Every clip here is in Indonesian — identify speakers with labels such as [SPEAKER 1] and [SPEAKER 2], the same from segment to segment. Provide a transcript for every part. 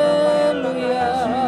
[SPEAKER 1] Haleluya,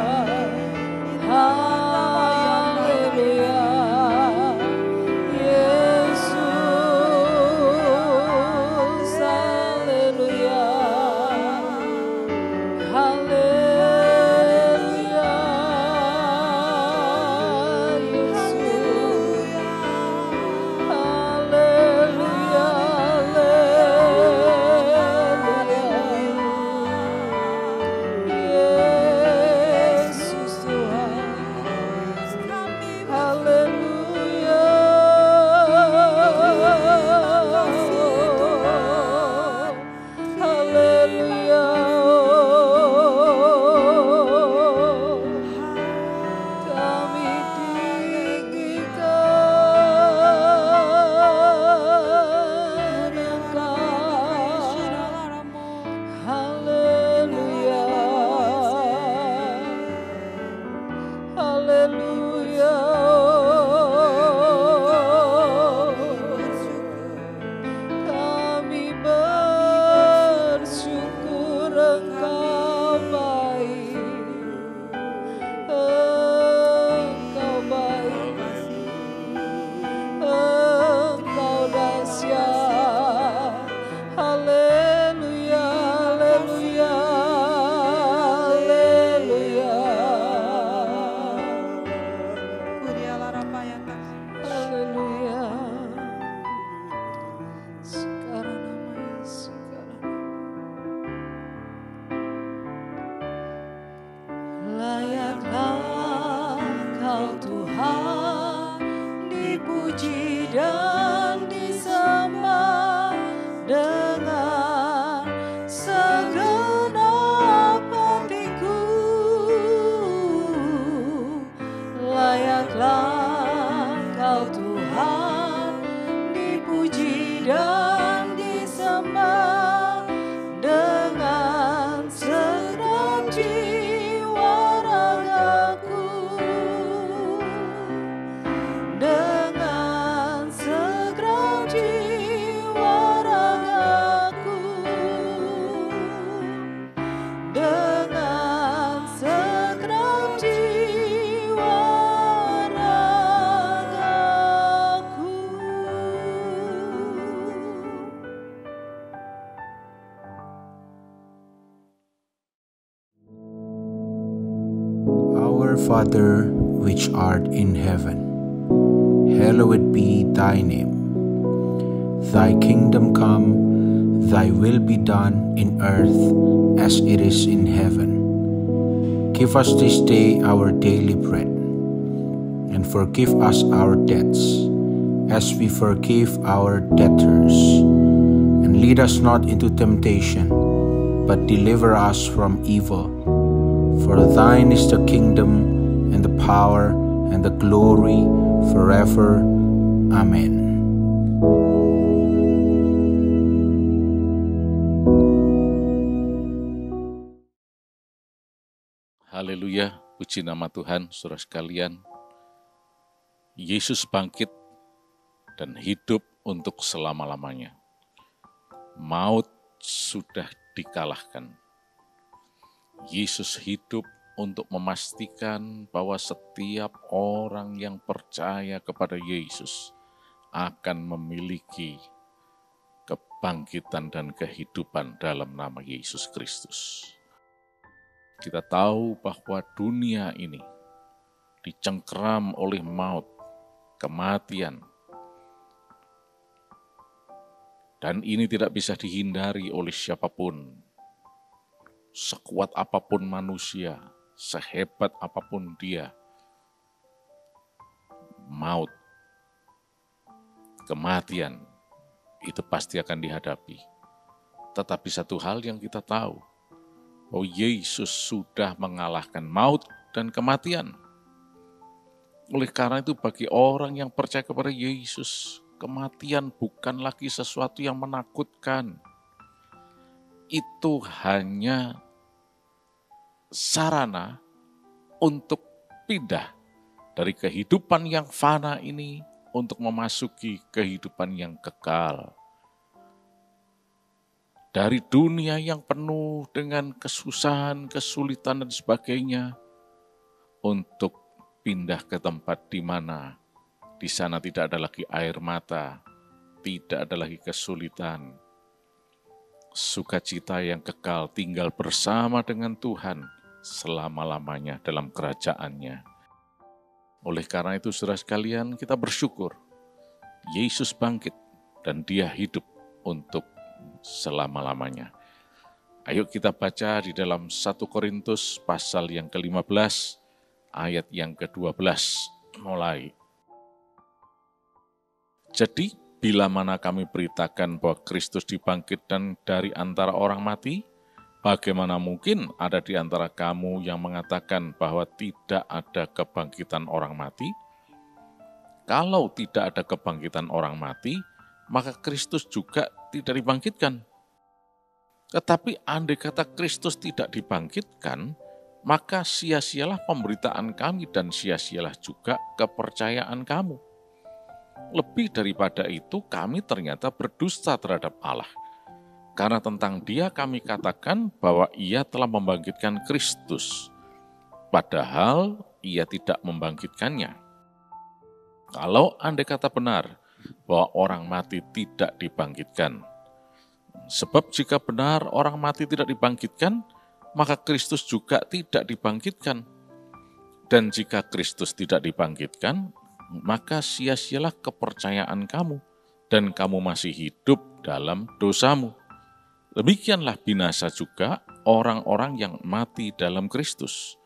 [SPEAKER 1] Father, which art in heaven, hallowed be thy name. Thy kingdom come, thy will be done in earth as it is in heaven. Give us this day our daily bread, and forgive us our debts, as we forgive our debtors. And lead us not into temptation, but deliver us from evil. For thine is the kingdom, and the power, and the glory, forever. Amen.
[SPEAKER 2] Haleluya, puji nama Tuhan, saudara sekalian. Yesus bangkit dan hidup untuk selama-lamanya. Maut sudah dikalahkan. Yesus hidup untuk memastikan bahwa setiap orang yang percaya kepada Yesus akan memiliki kebangkitan dan kehidupan dalam nama Yesus Kristus. Kita tahu bahwa dunia ini dicengkeram oleh maut, kematian. Dan ini tidak bisa dihindari oleh siapapun. Sekuat apapun manusia, sehebat apapun dia, maut, kematian, itu pasti akan dihadapi. Tetapi satu hal yang kita tahu, bahwa Yesus sudah mengalahkan maut dan kematian. Oleh karena itu bagi orang yang percaya kepada Yesus, kematian bukan lagi sesuatu yang menakutkan. Itu hanya sarana untuk pindah dari kehidupan yang fana ini untuk memasuki kehidupan yang kekal. Dari dunia yang penuh dengan kesusahan, kesulitan, dan sebagainya, untuk pindah ke tempat di mana di sana tidak ada lagi air mata, tidak ada lagi kesulitan, sukacita yang kekal tinggal bersama dengan Tuhan selama-lamanya dalam kerajaan-Nya. Oleh karena itu, saudara sekalian, kita bersyukur Yesus bangkit dan Dia hidup untuk selama-lamanya. Ayo kita baca di dalam 1 Korintus pasal yang ke-15, ayat yang ke-12 mulai. Jadi, bila mana kami beritakan bahwa Kristus dibangkitkan dari antara orang mati, bagaimana mungkin ada di antara kamu yang mengatakan bahwa tidak ada kebangkitan orang mati? Kalau tidak ada kebangkitan orang mati, maka Kristus juga tidak dibangkitkan. Tetapi andai kata Kristus tidak dibangkitkan, maka sia-sialah pemberitaan kami dan sia-sialah juga kepercayaan kamu. Lebih daripada itu, kami ternyata berdusta terhadap Allah. Karena tentang Dia kami katakan bahwa Ia telah membangkitkan Kristus, padahal Ia tidak membangkitkannya. Kalau andai kata benar bahwa orang mati tidak dibangkitkan. Sebab jika benar orang mati tidak dibangkitkan, maka Kristus juga tidak dibangkitkan. Dan jika Kristus tidak dibangkitkan, maka sia-sialah kepercayaan kamu, dan kamu masih hidup dalam dosamu. Demikianlah binasa juga orang-orang yang mati dalam Kristus.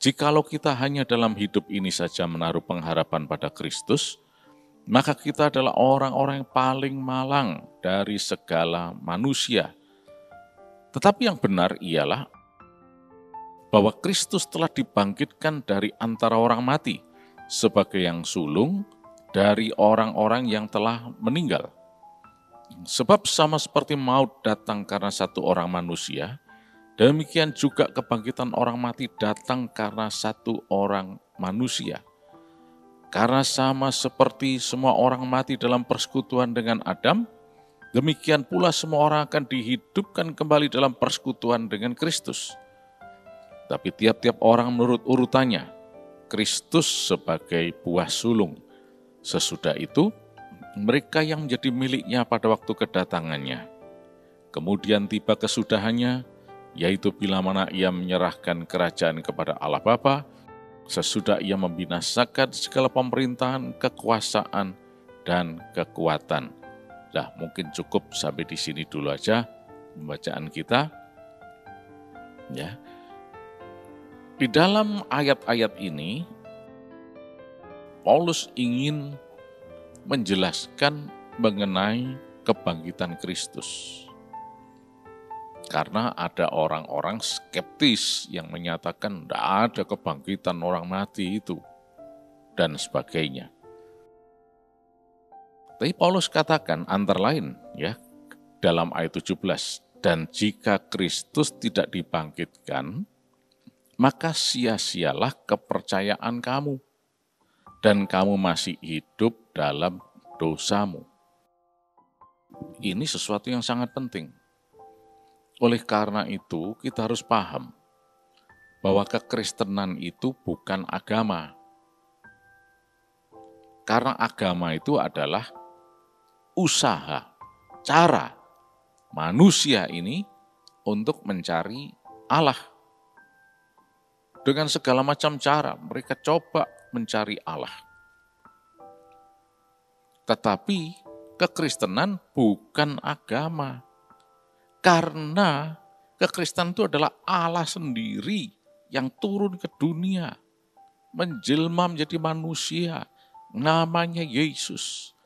[SPEAKER 2] Jikalau kita hanya dalam hidup ini saja menaruh pengharapan pada Kristus, maka kita adalah orang-orang yang paling malang dari segala manusia. Tetapi yang benar ialah bahwa Kristus telah dibangkitkan dari antara orang mati sebagai yang sulung dari orang-orang yang telah meninggal. Sebab sama seperti maut datang karena satu orang manusia, demikian juga kebangkitan orang mati datang karena satu orang manusia. Karena sama seperti semua orang mati dalam persekutuan dengan Adam, demikian pula semua orang akan dihidupkan kembali dalam persekutuan dengan Kristus. Tapi tiap-tiap orang menurut urutannya, Kristus sebagai buah sulung. Sesudah itu, mereka yang menjadi miliknya pada waktu kedatangannya. Kemudian tiba kesudahannya, yaitu bila mana ia menyerahkan kerajaan kepada Allah Bapa, sesudah ia membinasakan segala pemerintahan, kekuasaan, dan kekuatan. Nah, mungkin cukup sampai di sini dulu aja pembacaan kita. Ya. Di dalam ayat-ayat ini, Paulus ingin menjelaskan mengenai kebangkitan Kristus. Karena ada orang-orang skeptis yang menyatakan tidak ada kebangkitan orang mati itu, dan sebagainya. Tapi Paulus katakan antara lain ya dalam ayat 17, dan jika Kristus tidak dibangkitkan, maka sia-sialah kepercayaan kamu, dan kamu masih hidup dalam dosamu. Ini sesuatu yang sangat penting. Oleh karena itu, kita harus paham bahwa kekristenan itu bukan agama. Karena agama itu adalah usaha, cara manusia ini untuk mencari Allah. Dengan segala macam cara, mereka coba mencari Allah. Tetapi kekristenan bukan agama. Karena kekristenan itu adalah Allah sendiri yang turun ke dunia, menjelma menjadi manusia, namanya Yesus,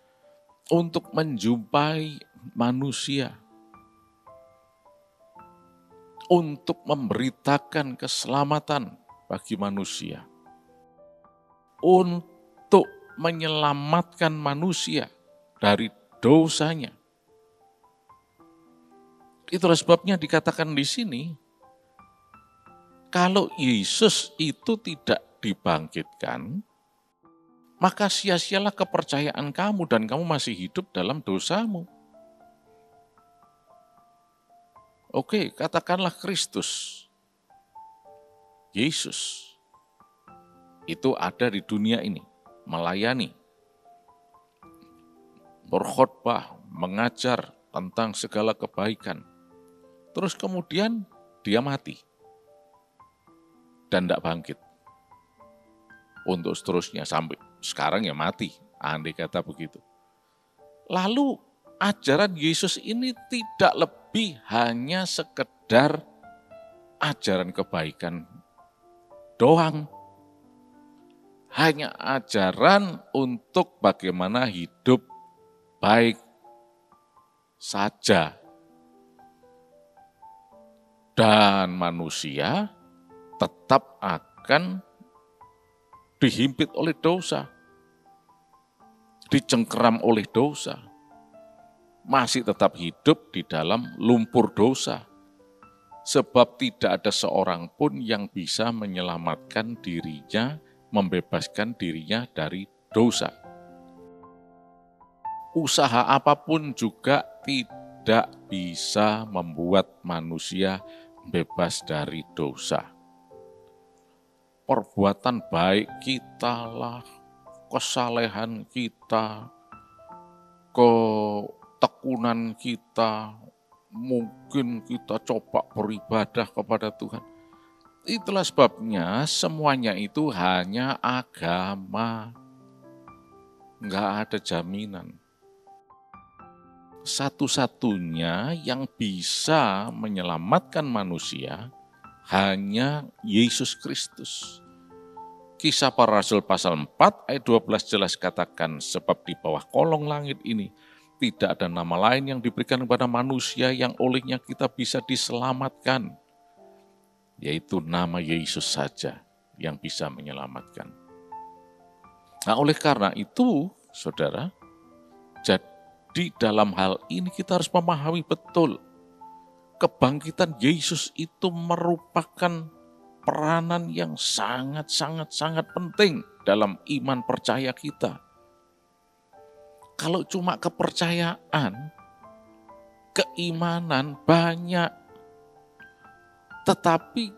[SPEAKER 2] untuk menjumpai manusia, untuk memberitakan keselamatan bagi manusia, untuk menyelamatkan manusia dari dosanya. Itulah sebabnya dikatakan di sini, kalau Yesus itu tidak dibangkitkan, maka sia-sialah kepercayaan kamu dan kamu masih hidup dalam dosamu. Oke, katakanlah Kristus, Yesus, itu ada di dunia ini, melayani, berkhotbah, mengajar tentang segala kebaikan. Terus kemudian dia mati dan tidak bangkit. Untuk seterusnya sampai sekarang ya mati, andai kata begitu. Lalu ajaran Yesus ini tidak lebih hanya sekedar ajaran kebaikan doang. Hanya ajaran untuk bagaimana hidup baik saja. Dan manusia tetap akan dihimpit oleh dosa, dicengkeram oleh dosa, masih tetap hidup di dalam lumpur dosa, sebab tidak ada seorang pun yang bisa menyelamatkan dirinya, membebaskan dirinya dari dosa. Usaha apapun juga tidak bisa membuat manusia bebas dari dosa. Perbuatan baik kita lah, kesalehan kita, ketekunan kita, mungkin kita coba beribadah kepada Tuhan. Itulah sebabnya semuanya itu hanya agama. Enggak ada jaminan. Satu-satunya yang bisa menyelamatkan manusia hanya Yesus Kristus. Kisah Para Rasul pasal 4 ayat 12 jelas katakan, sebab di bawah kolong langit ini tidak ada nama lain yang diberikan kepada manusia yang olehnya kita bisa diselamatkan, yaitu nama Yesus saja yang bisa menyelamatkan. Nah, oleh karena itu, saudara, di dalam hal ini kita harus memahami betul kebangkitan Yesus itu merupakan peranan yang sangat penting dalam iman percaya kita. Kalau cuma kepercayaan, keimanan banyak, tetapi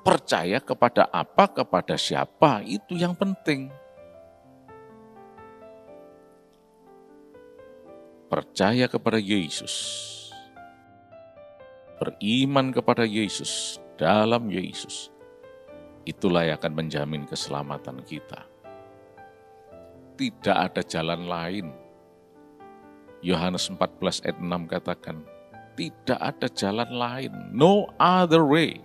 [SPEAKER 2] percaya kepada apa, kepada siapa, itu yang penting. Percaya kepada Yesus, beriman kepada Yesus, dalam Yesus, itulah yang akan menjamin keselamatan kita. Tidak ada jalan lain. Yohanes 14 ayat 6 katakan, tidak ada jalan lain, no other way.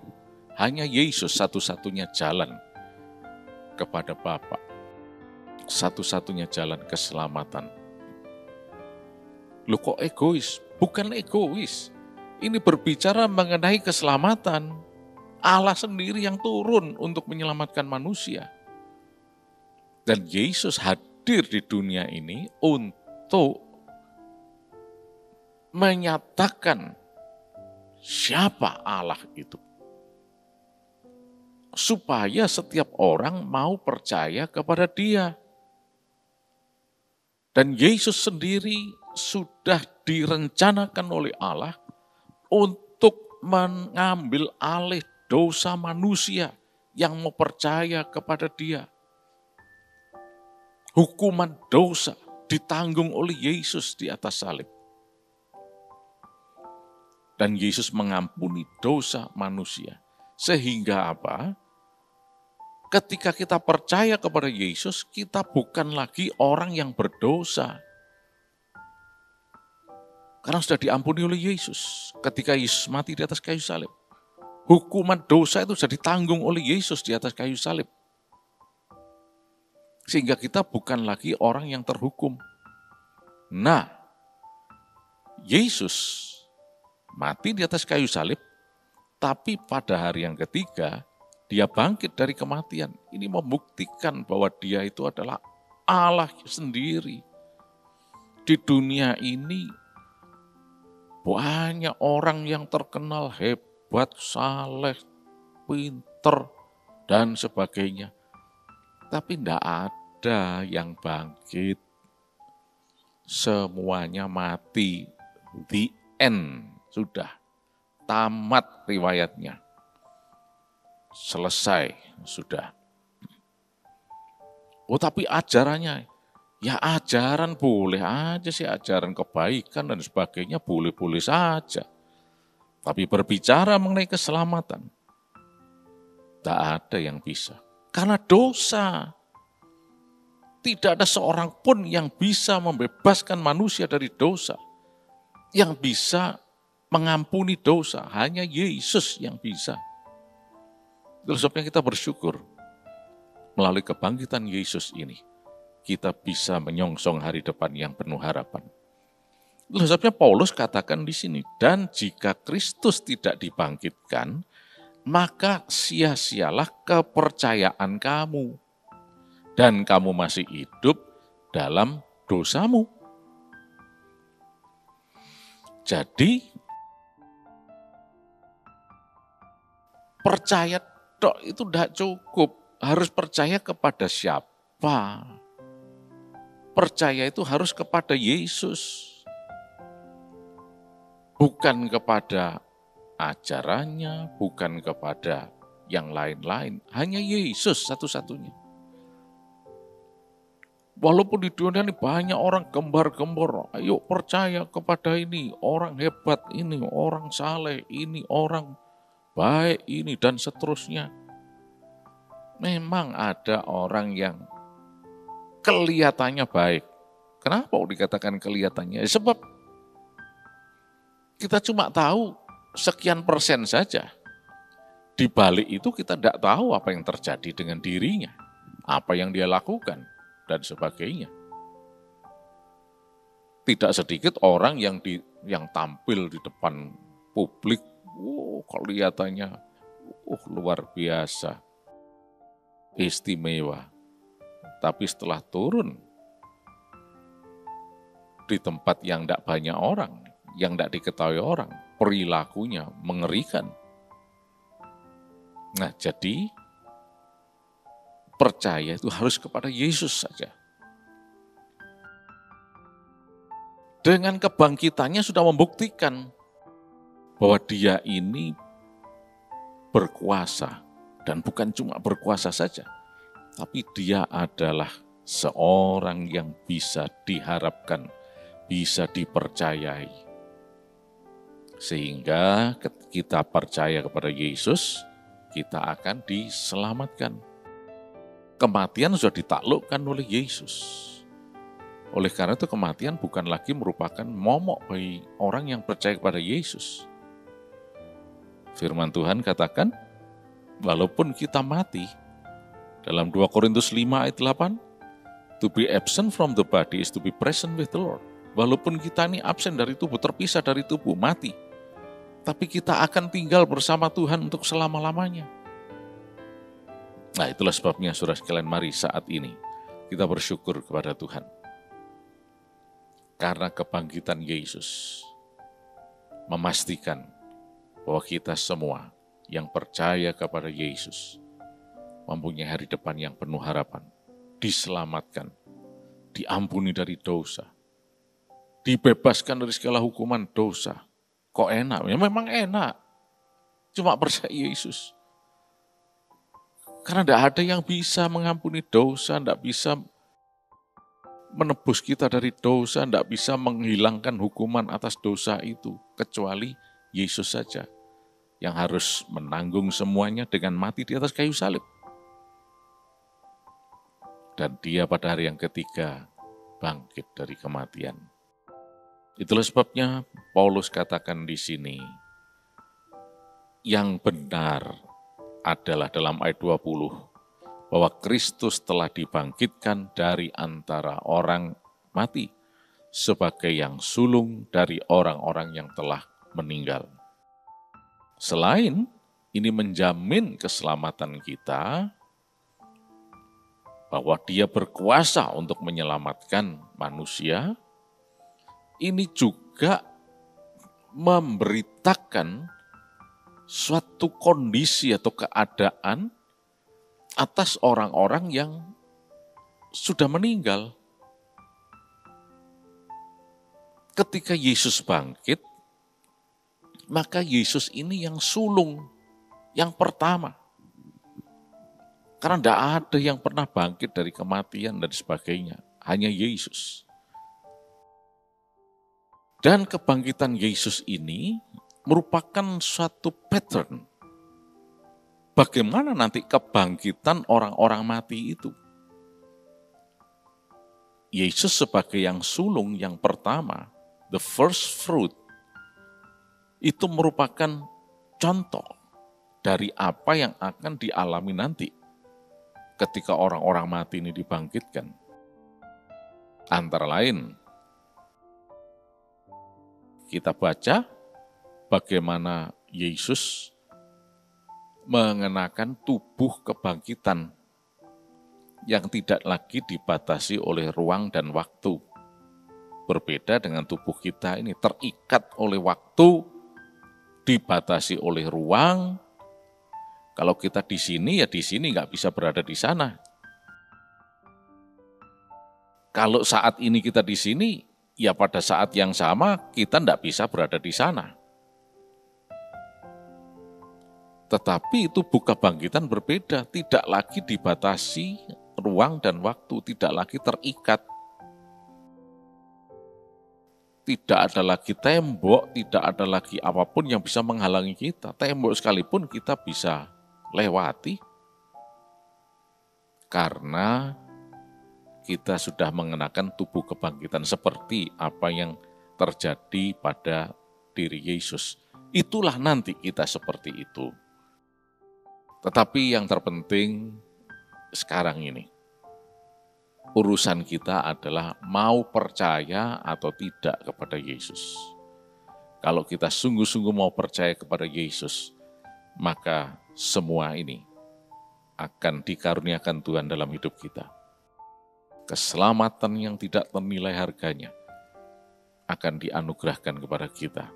[SPEAKER 2] Hanya Yesus satu-satunya jalan kepada Bapa. Satu-satunya jalan keselamatan. Loh kok egois? Bukan egois. Ini berbicara mengenai keselamatan. Allah sendiri yang turun untuk menyelamatkan manusia. Dan Yesus hadir di dunia ini untuk menyatakan siapa Allah itu. Supaya setiap orang mau percaya kepada Dia. Dan Yesus sendiri sudah direncanakan oleh Allah untuk mengambil alih dosa manusia yang mau percaya kepada Dia. Hukuman dosa ditanggung oleh Yesus di atas salib. Dan Yesus mengampuni dosa manusia. Sehingga apa? Ketika kita percaya kepada Yesus, kita bukan lagi orang yang berdosa. Karena sudah diampuni oleh Yesus. Ketika Yesus mati di atas kayu salib. Hukuman dosa itu sudah ditanggung oleh Yesus di atas kayu salib. Sehingga kita bukan lagi orang yang terhukum. Nah, Yesus mati di atas kayu salib, tapi pada hari yang ketiga, Dia bangkit dari kematian. Ini membuktikan bahwa Dia itu adalah Allah sendiri. Di dunia ini, banyak orang yang terkenal hebat, saleh, pinter, dan sebagainya. Tapi tidak ada yang bangkit. Semuanya mati. The end. Sudah. Tamat riwayatnya. Selesai. Sudah. Oh tapi ajarannya. Ya ajaran boleh aja sih. Ajaran kebaikan dan sebagainya boleh-boleh saja. Tapi berbicara mengenai keselamatan. Tak ada yang bisa. Karena dosa. Tidak ada seorang pun yang bisa membebaskan manusia dari dosa. Yang bisa mengampuni dosa. Hanya Yesus yang bisa. Itu sebabnya kita bersyukur. Melalui kebangkitan Yesus ini. Kita bisa menyongsong hari depan yang penuh harapan. Itu sebabnya Paulus katakan di sini. Dan jika Kristus tidak dibangkitkan, maka sia-sialah kepercayaan kamu. Dan kamu masih hidup dalam dosamu. Jadi, percaya tok itu tidak cukup. Harus percaya kepada siapa? Percaya itu harus kepada Yesus. Bukan kepada ajarannya, bukan kepada yang lain-lain. Hanya Yesus satu-satunya. Walaupun di dunia ini banyak orang gembar-gembor, ayo percaya kepada ini, orang hebat ini, orang saleh ini, orang baik ini, dan seterusnya. Memang ada orang yang kelihatannya baik. Kenapa dikatakan kelihatannya? Sebab kita cuma tahu sekian persen saja. Di balik itu kita tidak tahu apa yang terjadi dengan dirinya, apa yang dia lakukan, dan sebagainya. Tidak sedikit orang yang tampil di depan publik, kelihatannya luar biasa, istimewa. Tapi setelah turun di tempat yang tidak banyak orang, yang tidak diketahui orang, perilakunya mengerikan. Nah, jadi percaya itu harus kepada Yesus saja. Dengan kebangkitannya sudah membuktikan bahwa Dia ini berkuasa. Dan bukan cuma berkuasa saja, tapi Dia adalah seorang yang bisa diharapkan, bisa dipercayai. Sehingga kita percaya kepada Yesus, kita akan diselamatkan. Kematian sudah ditaklukkan oleh Yesus. Oleh karena itu kematian bukan lagi merupakan momok bagi orang yang percaya kepada Yesus. Firman Tuhan katakan, walaupun kita mati, dalam 2 Korintus 5 ayat 8, to be absent from the body is to be present with the Lord. Walaupun kita ini absen dari tubuh, terpisah dari tubuh, mati, tapi kita akan tinggal bersama Tuhan untuk selama-lamanya. Nah, itulah sebabnya saudara sekalian, mari saat ini kita bersyukur kepada Tuhan. Karena kebangkitan Yesus memastikan bahwa kita semua yang percaya kepada Yesus mempunyai hari depan yang penuh harapan, diselamatkan, diampuni dari dosa, dibebaskan dari segala hukuman dosa. Kok enak? Ya memang enak, cuma percaya Yesus. Karena tidak ada yang bisa mengampuni dosa, tidak bisa menebus kita dari dosa, tidak bisa menghilangkan hukuman atas dosa itu, kecuali Yesus saja yang harus menanggung semuanya dengan mati di atas kayu salib. Dan dia pada hari yang ketiga bangkit dari kematian. Itulah sebabnya Paulus katakan di sini, yang benar adalah dalam ayat 20, bahwa Kristus telah dibangkitkan dari antara orang mati sebagai yang sulung dari orang-orang yang telah meninggal. Selain ini menjamin keselamatan kita, bahwa dia berkuasa untuk menyelamatkan manusia, ini juga memberitakan suatu kondisi atau keadaan atas orang-orang yang sudah meninggal. Ketika Yesus bangkit, maka Yesus ini yang sulung, yang pertama. Karena tidak ada yang pernah bangkit dari kematian dan sebagainya, hanya Yesus. Dan kebangkitan Yesus ini merupakan suatu pattern. Bagaimana nanti kebangkitan orang-orang mati itu? Yesus sebagai yang sulung yang pertama, the first fruit, itu merupakan contoh dari apa yang akan dialami nanti ketika orang-orang mati ini dibangkitkan. Antara lain, kita baca bagaimana Yesus mengenakan tubuh kebangkitan yang tidak lagi dibatasi oleh ruang dan waktu. Berbeda dengan tubuh kita ini terikat oleh waktu, dibatasi oleh ruang. Kalau kita di sini, ya di sini, nggak bisa berada di sana. Kalau saat ini kita di sini, ya pada saat yang sama kita nggak bisa berada di sana. Tetapi tubuh kebangkitan berbeda, tidak lagi dibatasi ruang dan waktu, tidak lagi terikat. Tidak ada lagi tembok, tidak ada lagi apapun yang bisa menghalangi kita. Tembok sekalipun kita bisa lewati. Karena kita sudah mengenakan tubuh kebangkitan seperti apa yang terjadi pada diri Yesus. Itulah nanti kita seperti itu. Tetapi yang terpenting sekarang ini, urusan kita adalah mau percaya atau tidak kepada Yesus. Kalau kita sungguh-sungguh mau percaya kepada Yesus, maka semua ini akan dikaruniakan Tuhan dalam hidup kita. Keselamatan yang tidak ternilai harganya akan dianugerahkan kepada kita.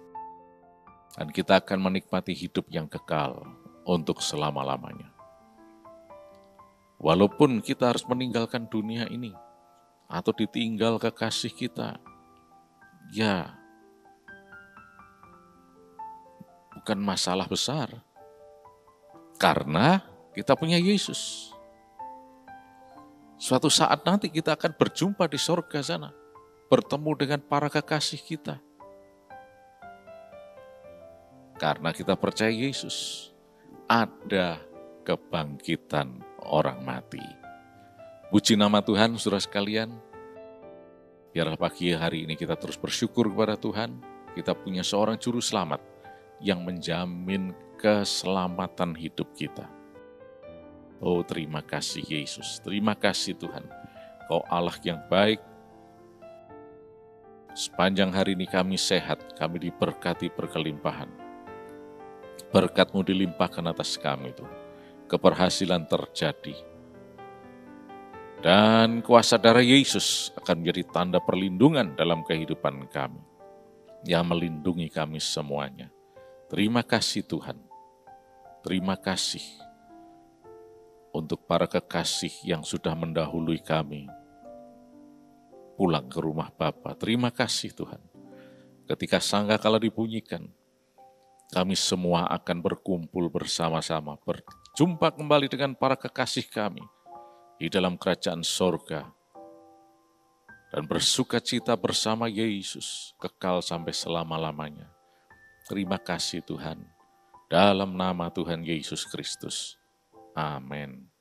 [SPEAKER 2] Dan kita akan menikmati hidup yang kekal untuk selama-lamanya. Walaupun kita harus meninggalkan dunia ini, atau ditinggal kekasih kita, ya bukan masalah besar. Karena kita punya Yesus. Suatu saat nanti kita akan berjumpa di sorga sana, bertemu dengan para kekasih kita. Karena kita percaya Yesus, ada kebangkitan orang mati. Puji nama Tuhan, saudara sekalian. Biarlah pagi hari ini kita terus bersyukur kepada Tuhan. Kita punya seorang juru selamat yang menjamin keselamatan hidup kita. Oh, terima kasih Yesus. Terima kasih Tuhan. Kau Allah yang baik. Sepanjang hari ini kami sehat, kami diberkati berkelimpahan. Berkat-Mu dilimpahkan atas kami Tuhan. Keberhasilan terjadi. Dan kuasa darah Yesus akan menjadi tanda perlindungan dalam kehidupan kami. Yang melindungi kami semuanya. Terima kasih Tuhan. Terima kasih untuk para kekasih yang sudah mendahului kami pulang ke rumah Bapa. Terima kasih Tuhan. Ketika sangkakala dibunyikan, kami semua akan berkumpul bersama-sama, berjumpa kembali dengan para kekasih kami di dalam kerajaan sorga, dan bersuka cita bersama Yesus, kekal sampai selama-lamanya. Terima kasih Tuhan, dalam nama Tuhan Yesus Kristus. Amin.